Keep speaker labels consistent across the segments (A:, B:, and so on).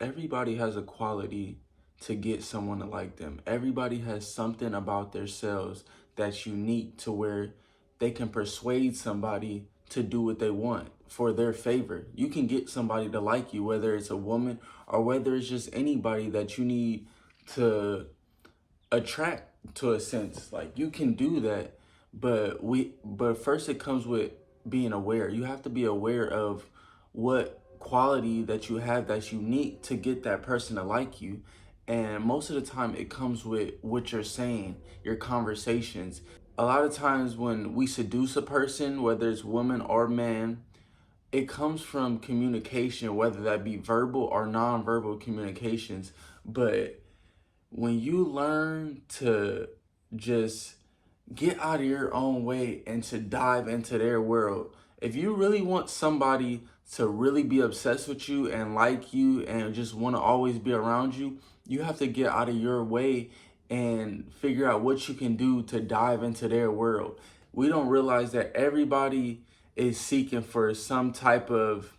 A: Everybody has a quality to get someone to like them. Everybody has something about themselves that's unique to where they can persuade somebody to do what they want for their favor. You can get somebody to like you, whether it's a woman or whether it's just anybody that you need to attract, to a sense. Like, you can do that, but first it comes with being aware. You have to be aware of what quality that you have that's unique to get that person to like you. And most of the time it comes with what you're saying, your conversations. A lot of times when we seduce a person, whether it's woman or man, it comes from communication, whether that be verbal or nonverbal communications. But when you learn to just get out of your own way and to dive into their world, if you really want somebody to really be obsessed with you and like you and just want to always be around you, you have to get out of your way and figure out what you can do to dive into their world. We don't realize that everybody is seeking for some type of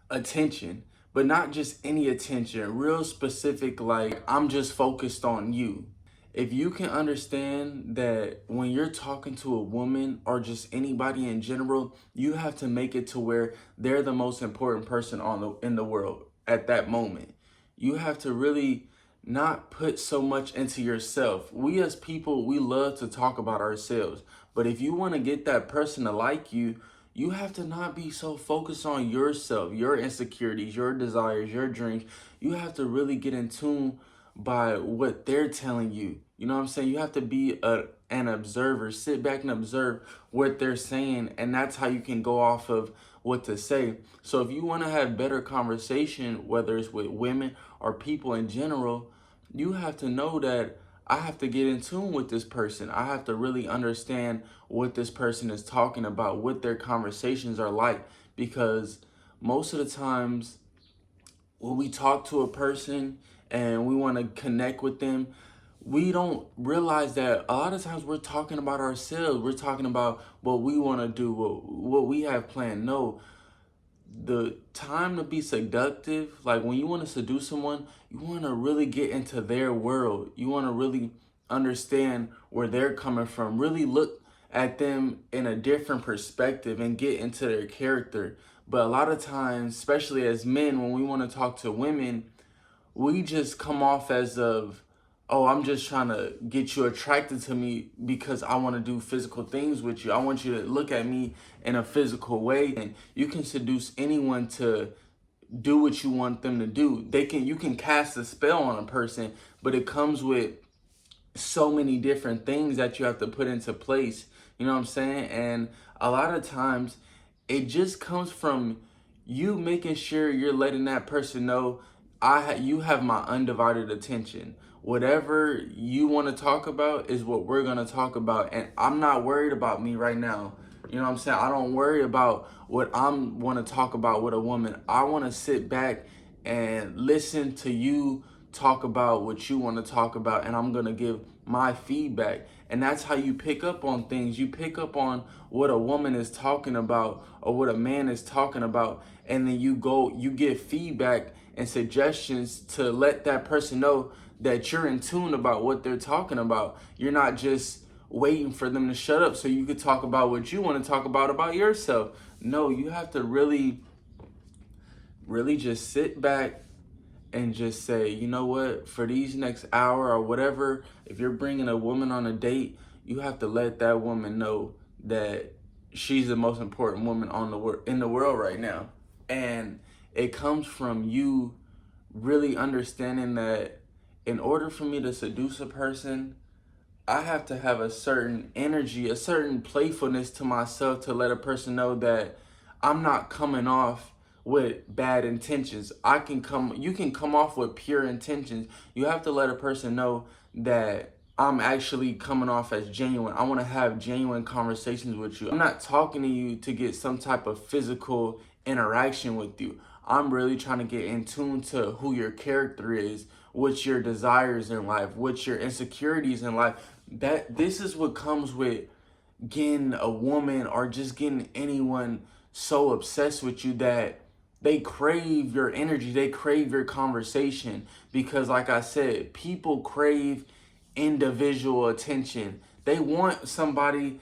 A: attention, but not just any attention, real specific, like, I'm just focused on you. If you can understand that when you're talking to a woman or just anybody in general, you have to make it to where they're the most important person in the world at that moment. You have to really not put so much into yourself. We as people, we love to talk about ourselves, but if you want to get that person to like you, you have to not be so focused on yourself, your insecurities, your desires, your dreams. You have to really get in tune by what they're telling you. You know what I'm saying? You have to be an observer, sit back and observe what they're saying, and that's how you can go off of what to say. So if you want to have better conversation, whether it's with women or people in general, you have to know that I have to get in tune with this person. I have to really understand what this person is talking about, what their conversations are like, because most of the times when we talk to a person and we want to connect with them, we don't realize that a lot of times we're talking about ourselves. We're talking about what we want to do, what we have planned. No, the time to be seductive, like when you want to seduce someone, you want to really get into their world. You want to really understand where they're coming from. Really look at them in a different perspective and get into their character. But a lot of times, especially as men, when we want to talk to women, we just come off as of, oh, I'm just trying to get you attracted to me because I want to do physical things with you. I want you to look at me in a physical way. And you can seduce anyone to do what you want them to do. You can cast a spell on a person, but it comes with so many different things that you have to put into place. You know what I'm saying? And a lot of times it just comes from you making sure you're letting that person know, you have my undivided attention. Whatever you want to talk about is what we're going to talk about. And I'm not worried about me right now. You know what I'm saying? I don't worry about what I want to talk about with a woman. I want to sit back and listen to you talk about what you want to talk about, and I'm going to give my feedback. And that's how you pick up on things. You pick up on what a woman is talking about or what a man is talking about, and then you give feedback and suggestions to let that person know that you're in tune about what they're talking about. You're not just waiting for them to shut up so you could talk about what you want to talk about yourself. No, you have to really just sit back and just say, you know what, for these next hour or whatever, if you're bringing a woman on a date, you have to let that woman know that she's the most important woman in the world right now. And it comes from you really understanding that in order for me to seduce a person, I have to have a certain energy, a certain playfulness to myself to let a person know that I'm not coming off with bad intentions. You can come off with pure intentions. You have to let a person know that I'm actually coming off as genuine. I want to have genuine conversations with you. I'm not talking to you to get some type of physical interaction with you. I'm really trying to get in tune to who your character is, what's your desires in life, what's your insecurities in life. This is what comes with getting a woman or just getting anyone so obsessed with you, that They crave your energy. They crave your conversation because, like I said, people crave individual attention. They want somebody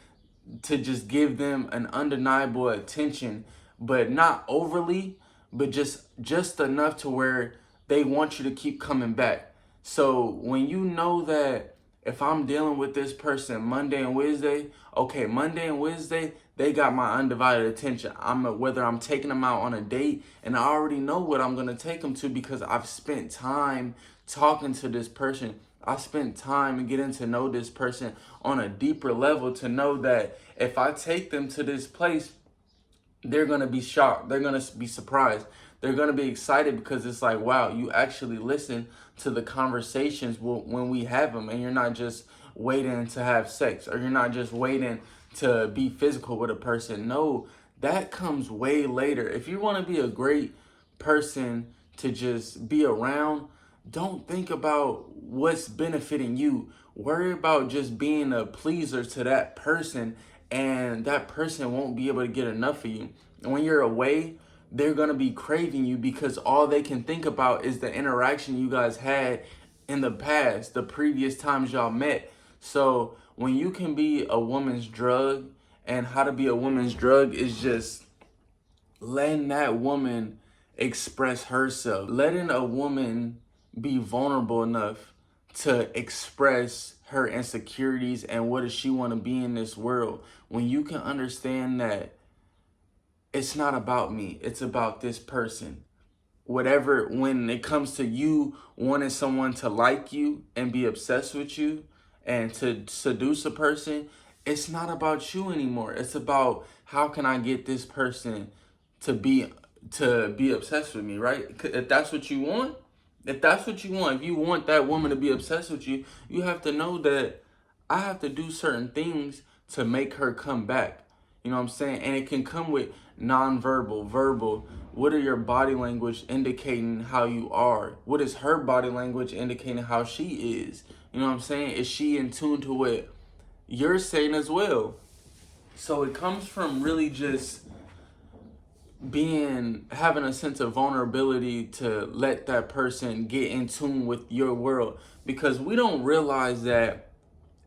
A: to just give them an undeniable attention, but not overly, but just enough to where they want you to keep coming back. So when you know that if I'm dealing with this person Monday and Wednesday, okay, Monday and Wednesday, they got my undivided attention. Whether I'm taking them out on a date, and I already know what I'm gonna take them to because I've spent time talking to this person. I spent time and getting to know this person on a deeper level to know that if I take them to this place, they're going to be shocked. They're going to be surprised. They're going to be excited because it's like, wow, you actually listen to the conversations when we have them, and you're not just waiting to have sex, or you're not just waiting to be physical with a person. No, that comes way later. If you want to be a great person to just be around, don't think about what's benefiting you. Worry about just being a pleaser to that person, and that person won't be able to get enough of you. And when you're away, they're going to be craving you because all they can think about is the interaction you guys had in the past, the previous times y'all met. So when you can be a woman's drug, and how to be a woman's drug is just letting that woman express herself, letting a woman be vulnerable enough to express her insecurities and what does she want to be in this world. When you can understand that it's not about me, it's about this person. Whatever, when it comes to you wanting someone to like you and be obsessed with you and to seduce a person, it's not about you anymore. It's about how can I get this person to be obsessed with me, right? If that's what you want, if you want that woman to be obsessed with you, you have to know that I have to do certain things to make her come back. You know what I'm saying? And it can come with nonverbal, verbal. What are your body language indicating how you are? What is her body language indicating how she is? You know what I'm saying? Is she in tune to what you're saying as well? So it comes from really just having a sense of vulnerability to let that person get in tune with your world, because we don't realize that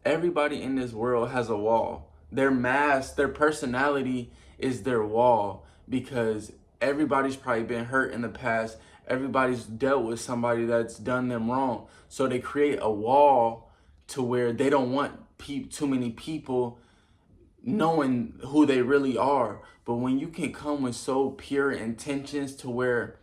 A: everybody in this world has a wall. Their mask, their personality is their wall, because everybody's probably been hurt in the past. Everybody's dealt with somebody that's done them wrong. So they create a wall to where they don't want too many people knowing who they really are. But when you can come with so pure intentions to where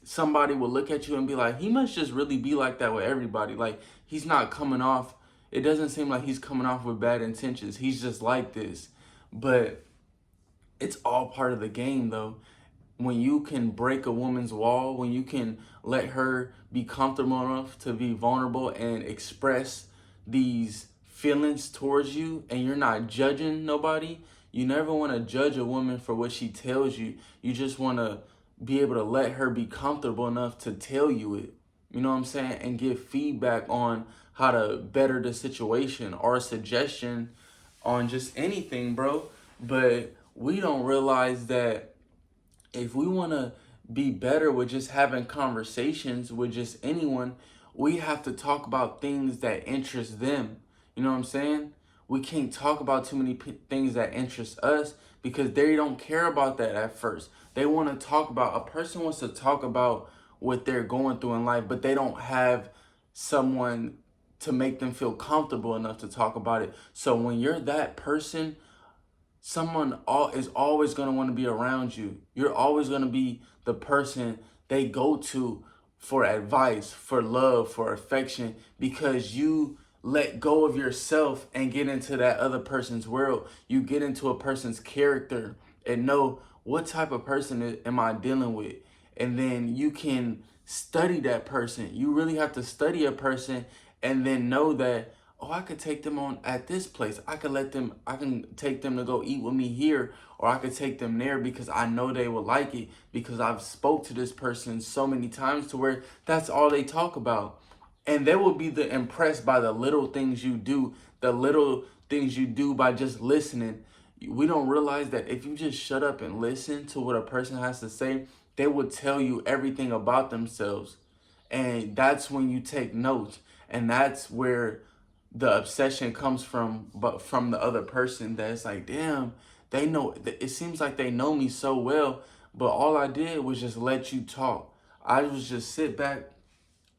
A: somebody will look at you and be like, he must just really be like that with everybody. Like, he's not coming off, it doesn't seem like he's coming off with bad intentions. He's just like this. But it's all part of the game, though. When you can break a woman's wall, when you can let her be comfortable enough to be vulnerable and express these feelings towards you, and you're not judging nobody. You never want to judge a woman for what she tells you. You just want to be able to let her be comfortable enough to tell you it. You know what I'm saying? And give feedback on how to better the situation, or a suggestion on just anything, bro. But we don't realize that if we want to be better with just having conversations with just anyone, we have to talk about things that interest them. You know what I'm saying? We can't talk about too many things that interest us, because they don't care about that at first. They want to talk about, a person wants to talk about what they're going through in life, but they don't have someone to make them feel comfortable enough to talk about it. So when you're that person, someone is always going to want to be around you. You're always going to be the person they go to for advice, for love, for affection, because you let go of yourself and get into that other person's world. You get into a person's character and know what type of person am I dealing with. And then you can study that person. You really have to study a person and then know that, oh, I could take them on at this place. I can take them to go eat with me here, or I could take them there because I know they will like it, because I've spoke to this person so many times to where that's all they talk about. And they will be impressed by the little things you do, by just listening. We don't realize that if you just shut up and listen to what a person has to say, they will tell you everything about themselves. And that's when you take notes. And that's where the obsession comes from, but from the other person, that's like, damn, they know, it seems like they know me so well, but all I did was just let you talk. I was just sit back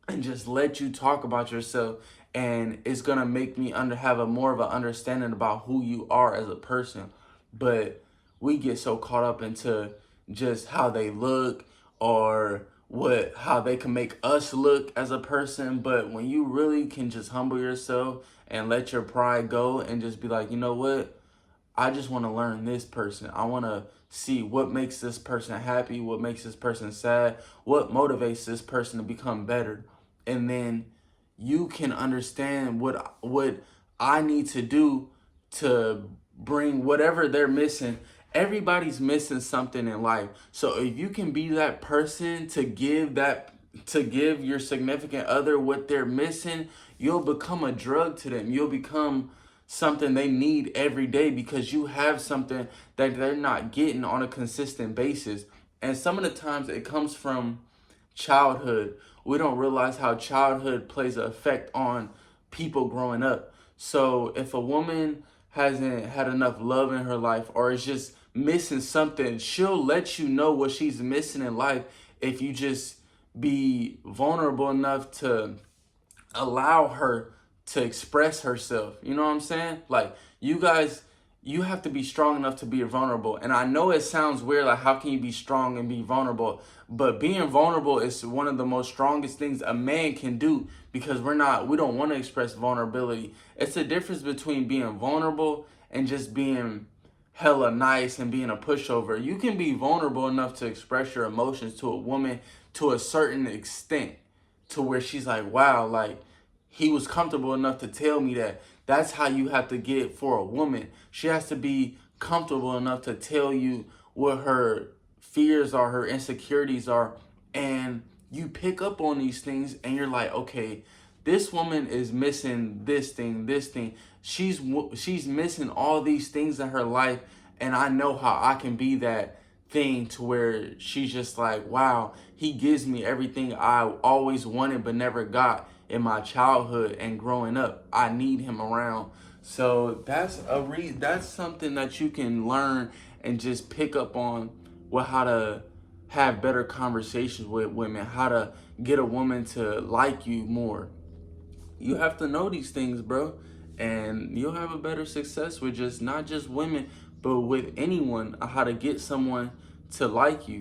A: and just let you talk about yourself, and it's gonna make me have a more of an understanding about who you are as a person. But we get so caught up into just how they look, or how they can make us look as a person. But when you really can just humble yourself and let your pride go and just be like, you know what, I just want to learn this person. I want to see what makes this person happy, what makes this person sad, what motivates this person to become better. And then you can understand what I need to do to bring whatever they're missing. Everybody's missing something in life. So if you can be that person to give your significant other what they're missing, you'll become a drug to them. You'll become something they need every day, because you have something that they're not getting on a consistent basis. And some of the times it comes from childhood. We don't realize how childhood plays an effect on people growing up. So if a woman hasn't had enough love in her life, or is just missing something, she'll let you know what she's missing in life if you just be vulnerable enough to allow her to express herself. You know what I'm saying? Like, you guys, you have to be strong enough to be vulnerable. And I know it sounds weird, like, how can you be strong and be vulnerable? But being vulnerable is one of the most strongest things a man can do, because we don't want to express vulnerability. It's the difference between being vulnerable and just being hella nice and being a pushover. You can be vulnerable enough to express your emotions to a woman to a certain extent, to where she's like, wow, like, he was comfortable enough to tell me that. That's how you have to get for a woman. She has to be comfortable enough to tell you what her fears are, her insecurities are. And you pick up on these things and you're like, okay, this woman is missing this thing, this thing. She's missing all these things in her life. And I know how I can be that thing, to where she's just like, wow, he gives me everything I always wanted but never got in my childhood and growing up. I need him around. So that's something that you can learn and just pick up on, with how to have better conversations with women, how to get a woman to like you more. You have to know these things, bro, and you'll have a better success with just not just women, but with anyone, how to get someone to like you.